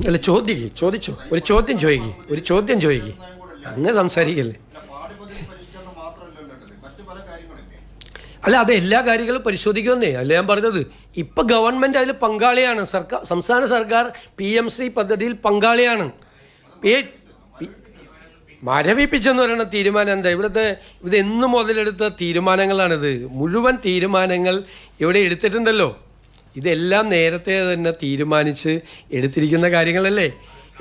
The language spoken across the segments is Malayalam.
അല്ല ചോദിച്ചോ ഒരു ചോദ്യം ചോദിക്ക് അങ്ങനെ സംസാരിക്കല്ലേ. അല്ല അത് എല്ലാ കാര്യങ്ങളും പരിശോധിക്കുമെന്നേ അല്ല ഞാൻ പറഞ്ഞത്. ഇപ്പം ഗവൺമെൻറ് അതിൽ പങ്കാളിയാണ്. സംസ്ഥാന സർക്കാർ PM ശ്രീ പദ്ധതിയിൽ പങ്കാളിയാണ്. മരവിപ്പിച്ചെന്ന് പറയുന്ന തീരുമാനം എന്താ ഇത് എന്ന് മുതലെടുത്ത തീരുമാനങ്ങളാണിത്. മുഴുവൻ തീരുമാനങ്ങൾ ഇവിടെ എടുത്തിട്ടുണ്ടല്ലോ. ഇതെല്ലാം നേരത്തെ തന്നെ തീരുമാനിച്ച് എടുത്തിരിക്കുന്ന കാര്യങ്ങളല്ലേ.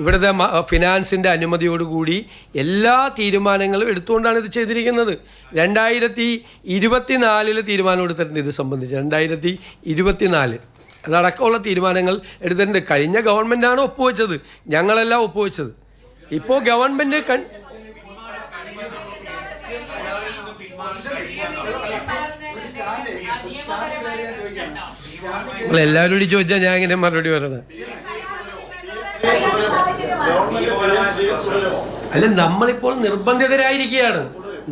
ഇവിടുത്തെ ഫിനാൻസിൻ്റെ അനുമതിയോടുകൂടി എല്ലാ തീരുമാനങ്ങളും എടുത്തുകൊണ്ടാണ് ഇത് ചെയ്തിരിക്കുന്നത്. 2024 തീരുമാനം എടുത്തിട്ടുണ്ട് ഇത് സംബന്ധിച്ച്. 2024 അതടക്കമുള്ള തീരുമാനങ്ങൾ എടുത്തിട്ടുണ്ട്. കഴിഞ്ഞ ഗവൺമെൻറ്റാണ് ഒപ്പുവെച്ചത്, ഞങ്ങളെല്ലാം ഒപ്പുവെച്ചത്. ഇപ്പോൾ ഗവൺമെൻറ് എല്ലാവരോടും ചോദിച്ചാൽ ഞാൻ ഇങ്ങനെ മറുപടി പറയണത്. അല്ല നമ്മളിപ്പോൾ നിർബന്ധിതരായിരിക്കുകയാണ്.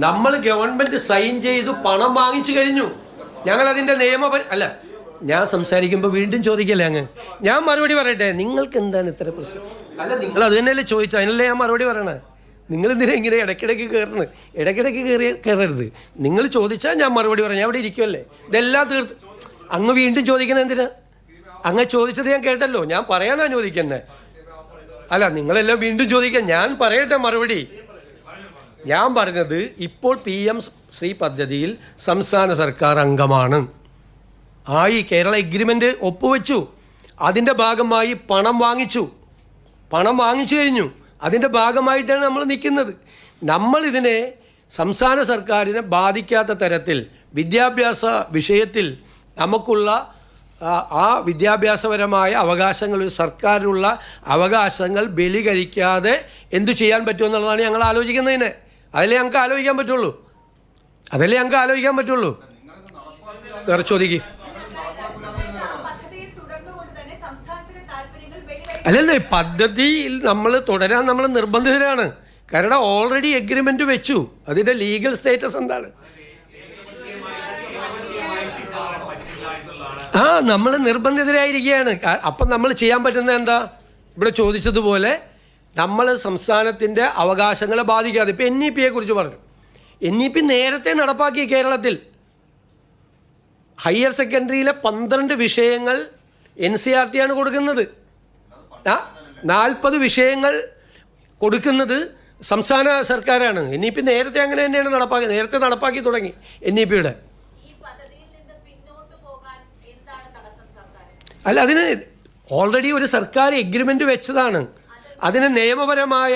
നമ്മൾ ഗവൺമെൻറ് സൈൻ ചെയ്തു പണം വാങ്ങിച്ചു കഴിഞ്ഞു. ഞങ്ങളതിൻ്റെ അല്ല ഞാൻ സംസാരിക്കുമ്പോൾ വീണ്ടും ചോദിക്കല്ലേ അങ്ങ്. ഞാൻ മറുപടി പറയട്ടെ. നിങ്ങൾക്ക് എന്താണ് ഇത്ര പ്രശ്നം? അല്ല നിങ്ങൾ അത് തന്നെയല്ലേ ചോദിച്ചു, അതിനല്ലേ ഞാൻ മറുപടി പറയണേ. നിങ്ങളെന്തിനാ ഇങ്ങനെ ഇടയ്ക്കിടയ്ക്ക് കയറരുത്. നിങ്ങൾ ചോദിച്ചാൽ ഞാൻ മറുപടി പറയാം. ഞാൻ അവിടെ ഇരിക്കുമല്ലേ. ഇതെല്ലാം തീർത്ത് അങ്ങ് വീണ്ടും ചോദിക്കണേ എന്തിനാ? അങ്ങ് ചോദിച്ചത് ഞാൻ കേട്ടല്ലോ, ഞാൻ പറയാനാ ചോദിക്കണ്ടേ. അല്ല നിങ്ങളെല്ലാം വീണ്ടും ചോദിക്കാൻ. ഞാൻ പറയട്ടെ മറുപടി. ഞാൻ പറഞ്ഞത് ഇപ്പോൾ PM ശ്രീ പദ്ധതിയിൽ സംസ്ഥാന സർക്കാർ അംഗമാണ്. കേരള എഗ്രിമെൻ്റ് ഒപ്പുവെച്ചു. അതിൻ്റെ ഭാഗമായി പണം വാങ്ങിച്ചു കഴിഞ്ഞു. അതിൻ്റെ ഭാഗമായിട്ടാണ് നമ്മൾ നിൽക്കുന്നത്. നമ്മളിതിനെ സംസ്ഥാന സർക്കാരിനെ ബാധിക്കാത്ത തരത്തിൽ വിദ്യാഭ്യാസ വിഷയത്തിൽ നമുക്കുള്ള ആ വിദ്യാഭ്യാസപരമായ അവകാശങ്ങൾ, സർക്കാരിനുള്ള അവകാശങ്ങൾ ബലി കഴിക്കാതെ എന്തു ചെയ്യാൻ പറ്റുമെന്നുള്ളതാണ് ഞങ്ങൾ ആലോചിക്കുന്നതിനെ. അതല്ലേ ഞങ്ങൾക്ക് ആലോചിക്കാൻ പറ്റുള്ളൂ. വേറെ ചോദിക്കും. അല്ലല്ലേ പദ്ധതിയിൽ നമ്മൾ തുടരാൻ നമ്മൾ നിർബന്ധിതരാണ്. കാരണം ഓൾറെഡി എഗ്രിമെൻ്റ് വെച്ചു. അതിൻ്റെ ലീഗൽ സ്റ്റേറ്റസ് എന്താണ്? നമ്മൾ നിർബന്ധിതരായിരിക്കുകയാണ്. അപ്പം നമ്മൾ ചെയ്യാൻ പറ്റുന്നത് എന്താ? ഇവിടെ ചോദിച്ചതുപോലെ നമ്മൾ സംസ്ഥാനത്തിൻ്റെ അവകാശങ്ങളെ ബാധിക്കാതെ. ഇപ്പോൾ NEP കുറിച്ച് പറഞ്ഞു. NEP നേരത്തെ നടപ്പാക്കി. കേരളത്തിൽ ഹയർ സെക്കൻഡറിയിലെ 12 വിഷയങ്ങൾ NCERT ആണ് കൊടുക്കുന്നത്. 40 വിഷയങ്ങൾ കൊടുക്കുന്നത് സംസ്ഥാന സർക്കാരാണ്. NEP നേരത്തെ അങ്ങനെ തന്നെയാണ് നടപ്പാക്കി തുടങ്ങി. NEPയുടെ അല്ല അതിന് ഓൾറെഡി ഒരു സർക്കാർ എഗ്രിമെൻ്റ് വെച്ചതാണ്. അതിന് നിയമപരമായ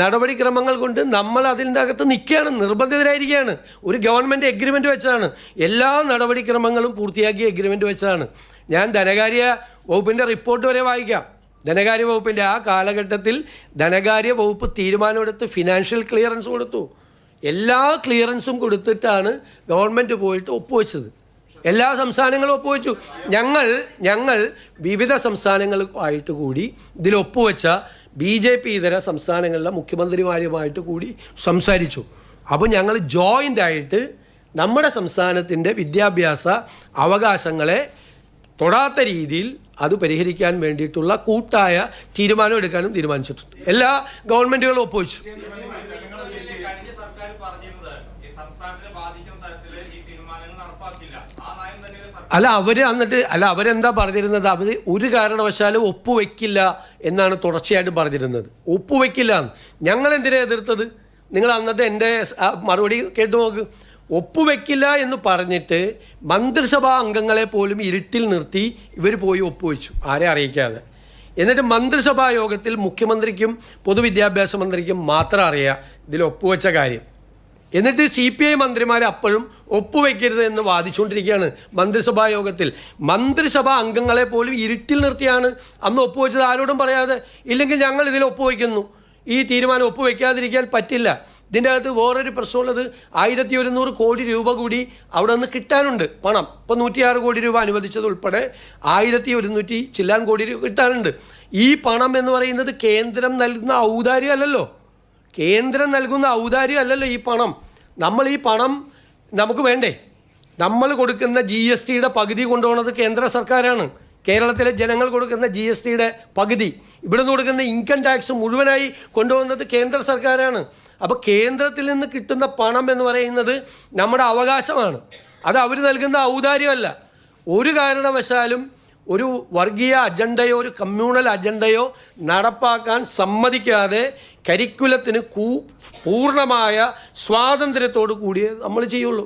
നടപടിക്രമങ്ങൾ കൊണ്ട് നമ്മൾ അതിൻ്റെ അകത്ത് നിൽക്കുകയാണ്, നിർബന്ധിതരായിരിക്കുകയാണ്. ഒരു ഗവൺമെൻറ് എഗ്രിമെൻ്റ് വെച്ചതാണ്. എല്ലാ നടപടിക്രമങ്ങളും പൂർത്തിയാക്കിയ എഗ്രിമെൻ്റ് വെച്ചതാണ്. ഞാൻ ധനകാര്യ വകുപ്പിൻ്റെ റിപ്പോർട്ട് വരെ വായിക്കാം. ധനകാര്യ വകുപ്പിൻ്റെ ആ കാലഘട്ടത്തിൽ ധനകാര്യ വകുപ്പ് തീരുമാനമെടുത്ത് ഫിനാൻഷ്യൽ ക്ലിയറൻസ് കൊടുത്തു. എല്ലാ ക്ലിയറൻസും കൊടുത്തിട്ടാണ് ഗവൺമെൻറ് പോയിട്ട് ഒപ്പുവെച്ചത്. എല്ലാ സംസ്ഥാനങ്ങളും ഒപ്പുവെച്ചു. ഞങ്ങൾ വിവിധ സംസ്ഥാനങ്ങളുമായിട്ട് കൂടി ഇതിൽ ഒപ്പുവെച്ച BJP ഇതര സംസ്ഥാനങ്ങളിലെ മുഖ്യമന്ത്രിമാരുമായിട്ട് കൂടി സംസാരിച്ചു. അപ്പോൾ ഞങ്ങൾ ജോയിൻ്റായിട്ട് നമ്മുടെ സംസ്ഥാനത്തിൻ്റെ വിദ്യാഭ്യാസ അവകാശങ്ങളെ തൊടാത്ത രീതിയിൽ അത് പരിഹരിക്കാൻ വേണ്ടിയിട്ടുള്ള കൂട്ടായ തീരുമാനം എടുക്കാനും തീരുമാനിച്ചിട്ടുണ്ട്. എല്ലാ ഗവൺമെൻറ്റുകളും ഒപ്പുവെച്ചു. അവരെന്താ പറഞ്ഞിരുന്നത്? അവർ ഒരു കാരണവശാലും ഒപ്പുവെക്കില്ല എന്നാണ് തുടർച്ചയായിട്ട് പറഞ്ഞിരുന്നത്. ഒപ്പുവെക്കില്ല എന്ന്. ഞങ്ങളെന്തിനാ എതിർത്തത്? നിങ്ങൾ അന്നത്തെ എൻ്റെ മറുപടി കേട്ടു നോക്ക്. ഒപ്പുവെക്കില്ല എന്ന് പറഞ്ഞിട്ട് മന്ത്രിസഭാ അംഗങ്ങളെ പോലും ഇരുട്ടിൽ നിർത്തി ഇവർ പോയി ഒപ്പുവെച്ചു, ആരെ അറിയിക്കാതെ. എന്നിട്ട് മന്ത്രിസഭാ യോഗത്തിൽ മുഖ്യമന്ത്രിക്കും പൊതുവിദ്യാഭ്യാസ മന്ത്രിക്കും മാത്രം അറിയാം ഇതിൽ ഒപ്പുവെച്ച കാര്യം. എന്നിട്ട് CPI മന്ത്രിമാർ അപ്പോഴും ഒപ്പുവെക്കരുത് എന്ന് വാദിച്ചുകൊണ്ടിരിക്കുകയാണ് മന്ത്രിസഭാ യോഗത്തിൽ. മന്ത്രിസഭാ അംഗങ്ങളെ പോലും ഇരുട്ടിൽ നിർത്തിയാണ് അന്ന് ഒപ്പുവെച്ചത്, ആരോടും പറയാതെ. ഇല്ലെങ്കിൽ ഞങ്ങൾ ഇതിൽ ഒപ്പുവെക്കുന്നു. ഈ തീരുമാനം ഒപ്പുവെക്കാതിരിക്കാൻ പറ്റില്ല. ഇതിൻ്റെ അകത്ത് വേറൊരു പ്രശ്നമുള്ളത്, 1100 കോടി രൂപ കൂടി അവിടെ നിന്ന് കിട്ടാനുണ്ട് പണം. ഇപ്പോൾ 106 കോടി രൂപ അനുവദിച്ചത് ഉൾപ്പെടെ 1100 ചില്ലാൻ കോടി രൂപ കിട്ടാനുണ്ട്. ഈ പണം എന്ന് പറയുന്നത് കേന്ദ്രം നൽകുന്ന ഔദാര്യമല്ലല്ലോ. ഈ പണം. നമ്മൾ ഈ പണം നമുക്ക് വേണ്ടേ? നമ്മൾ കൊടുക്കുന്ന GSTയുടെ പകുതി കൊണ്ടുപോകുന്നത് കേന്ദ്ര സർക്കാരാണ്. കേരളത്തിലെ ജനങ്ങൾ കൊടുക്കുന്ന GSTയുടെ പകുതി, ഇവിടുന്ന് കൊടുക്കുന്ന ഇൻകം ടാക്സ് മുഴുവനായി കൊണ്ടുവന്നത് കേന്ദ്ര സർക്കാരാണ്. അപ്പോൾ കേന്ദ്രത്തിൽ നിന്ന് കിട്ടുന്ന പണം എന്ന് പറയുന്നത് നമ്മുടെ അവകാശമാണ്. അത് അവർ നൽകുന്ന ഔദാര്യമല്ല. ഒരു കാരണവശാലും ഒരു വർഗീയ അജണ്ടയോ ഒരു കമ്മ്യൂണൽ അജണ്ടയോ നടപ്പാക്കാൻ സമ്മതിക്കാതെ കരിക്കുലത്തിന് പൂർണ്ണമായ സ്വാതന്ത്ര്യത്തോടു കൂടിയേ നമ്മൾ ചെയ്യുള്ളൂ.